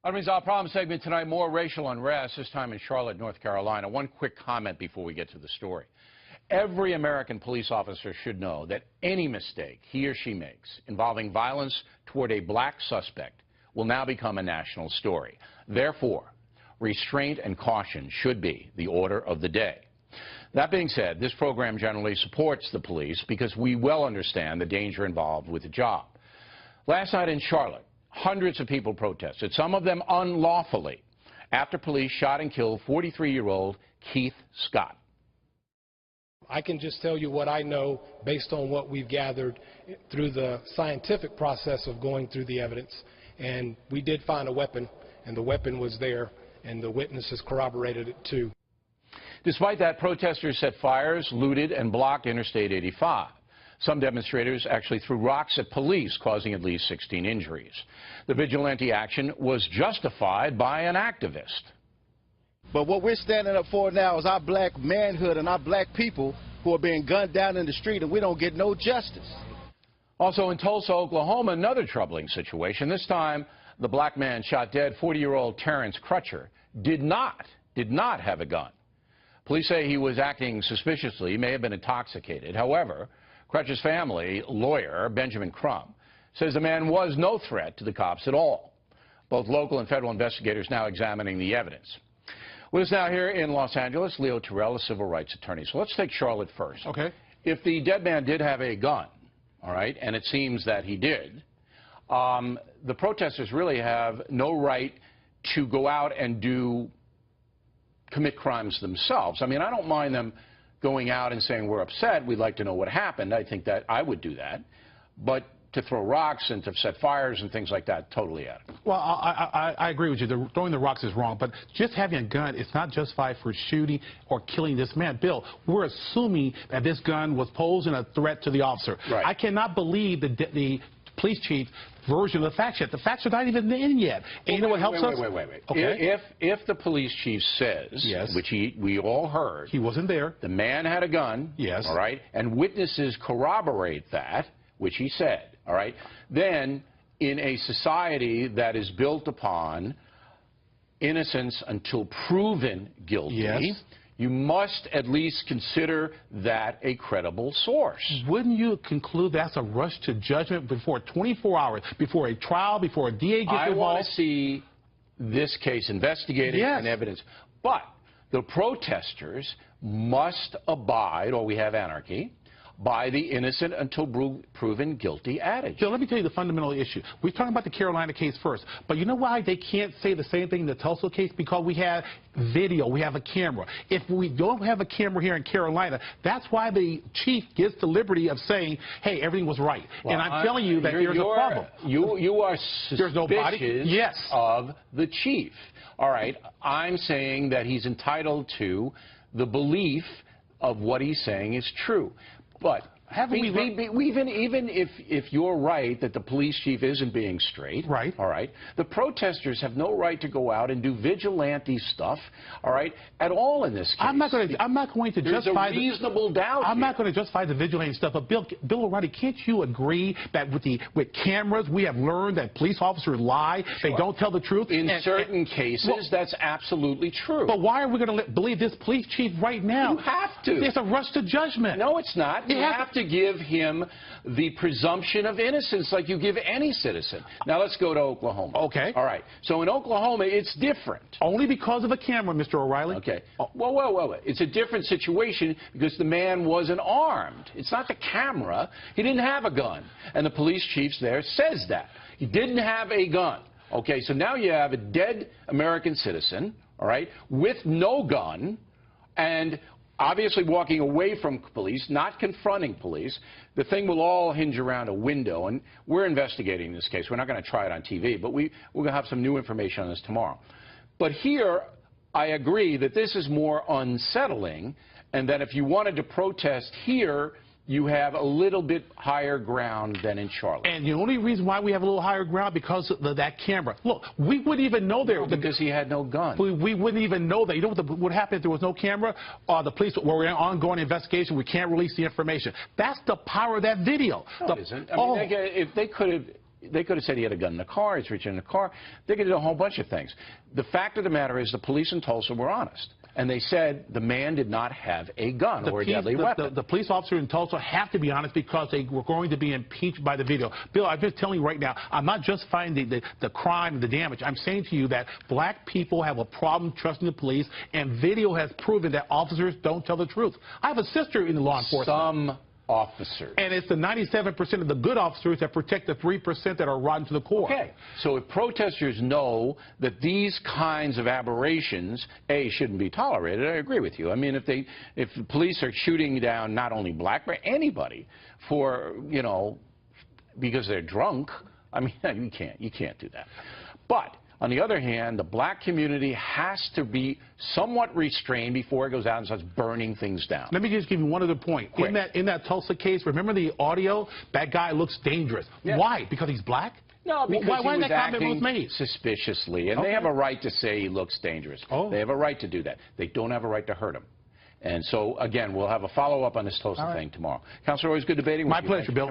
Our problem segment tonight, more racial unrest, this time in Charlotte, North Carolina. One quick comment before we get to the story. Every American police officer should know that any mistake he or she makes involving violence toward a black suspect will now become a national story. Therefore, restraint and caution should be the order of the day. That being said, this program generally supports the police because we well understand the danger involved with the job. Last night in Charlotte, hundreds of people protested, some of them unlawfully, after police shot and killed 43-year-old Keith Scott. I can just tell you what I know based on what we've gathered through the scientific process of going through the evidence. And we did find a weapon, and the weapon was there, and the witnesses corroborated it too. Despite that, protesters set fires, looted, and blocked Interstate 85. Some demonstrators actually threw rocks at police, causing at least 16 injuries. The vigilante action was justified by an activist. But what we're standing up for now is our black manhood and our black people who are being gunned down in the street, and we don't get no justice. Also in Tulsa, Oklahoma, another troubling situation. This time, the black man shot dead 40-year-old Terrence Crutcher did not have a gun. Police say he was acting suspiciously. He may have been intoxicated. However, Crutcher's family lawyer, Benjamin Crum, says the man was no threat to the cops at all. Both local and federal investigators now examining the evidence. With us now here in Los Angeles, Leo Terrell, a civil rights attorney. So let's take Charlotte first. Okay. If the dead man did have a gun, all right, and it seems that he did, the protesters really have no right to go out and commit crimes themselves. I mean, I don't mind them going out and saying we're upset, we'd like to know what happened. I think that I would do that. But to throw rocks and to set fires and things like that, totally out of it. Well, I agree with you. Throwing the rocks is wrong, but just having a gun is not justified for shooting or killing this man. Bill, we're assuming that this gun was posing a threat to the officer. Right. I cannot believe the police chief version of the facts yet. The facts are not even in yet. And you know what helps us? Wait. Okay. If the police chief says, yes, which we all heard, he wasn't there, the man had a gun, yes, all right, and witnesses corroborate that, which he said, all right, then in a society that is built upon innocence until proven guilty, yes, you must at least consider that a credible source. Wouldn't you conclude that's a rush to judgment before 24 hours, before a trial, before a DA gets involved? I want to see this case investigated, yes, and evidence. But the protesters must abide, or we have anarchy, by the innocent until proven guilty adage. So let me tell you the fundamental issue. We're talking about the Carolina case first, but you know why they can't say the same thing in the Tulsa case? Because we have video, we have a camera. If we don't have a camera here in Carolina, that's why the chief gets the liberty of saying, hey, everything was right. Well, and I'm telling you that there's a problem. You are suspicious yes, of the chief. All right, I'm saying that he's entitled to the belief of what he's saying is true. But even if you're right that the police chief isn't being straight, right, all right, the protesters have no right to go out and do vigilante stuff, all right, at all in this case. I'm not going to justify There's a reasonable doubt. I'm not going to justify the vigilante stuff. But Bill O'Reilly, can't you agree that with cameras we have learned that police officers lie, they don't tell the truth? In certain cases, that's absolutely true. But why are we going to believe this police chief right now? You have to. There's a rush to judgment. No, it's not. You have to give him the presumption of innocence like you give any citizen. Now let's go to Oklahoma. Okay. All right. So in Oklahoma, it's different. Only because of a camera, Mr. O'Reilly. Okay. Well. It's a different situation because the man wasn't armed. It's not the camera. He didn't have a gun. And the police chief there says that. He didn't have a gun. Okay, so now you have a dead American citizen, all right, with no gun, and obviously walking away from police, not confronting police. The thing will all hinge around a window, and we're investigating this case. We're not going to try it on TV, but we're going to have some new information on this tomorrow. But here, I agree that this is more unsettling, and that if you wanted to protest here, you have a little bit higher ground than in Charlotte. And the only reason why we have a little higher ground because of that camera. Look, we wouldn't even know there. No, because he had no gun. We wouldn't even know that. You know what would happen if there was no camera? The police were in ongoing investigation. We can't release the information. That's the power of that video. No, it isn't. I mean, if they could have, they could have said he had a gun in the car, he's reaching in the car. They could do a whole bunch of things. The fact of the matter is the police in Tulsa were honest. And they said the man did not have a gun or a deadly weapon. The police officer in Tulsa have to be honest because they were going to be impeached by the video. Bill, I'm just telling you right now, I'm not justifying the crime and the damage. I'm saying to you that black people have a problem trusting the police, and video has proven that officers don't tell the truth. I have a sister in law enforcement. Some officers. And it's the 97% of the good officers that protect the 3% that are rotten to the core. Okay. So if protesters know that these kinds of aberrations, A, shouldn't be tolerated, I agree with you. I mean, if the police are shooting down not only black, but anybody for, you know, because they're drunk, I mean, you can't do that. But on the other hand, the black community has to be somewhat restrained before it goes out and starts burning things down. Let me just give you one other point. In that Tulsa case, remember the audio? That guy looks dangerous. Yeah. Why? Because he's black? No, because why he was that comment was acting made? Suspiciously. And they have a right to say he looks dangerous. They have a right to do that. They don't have a right to hurt him. And so, again, we'll have a follow-up on this Tulsa thing tomorrow. Counselor, always good debating with you. My pleasure, Bill.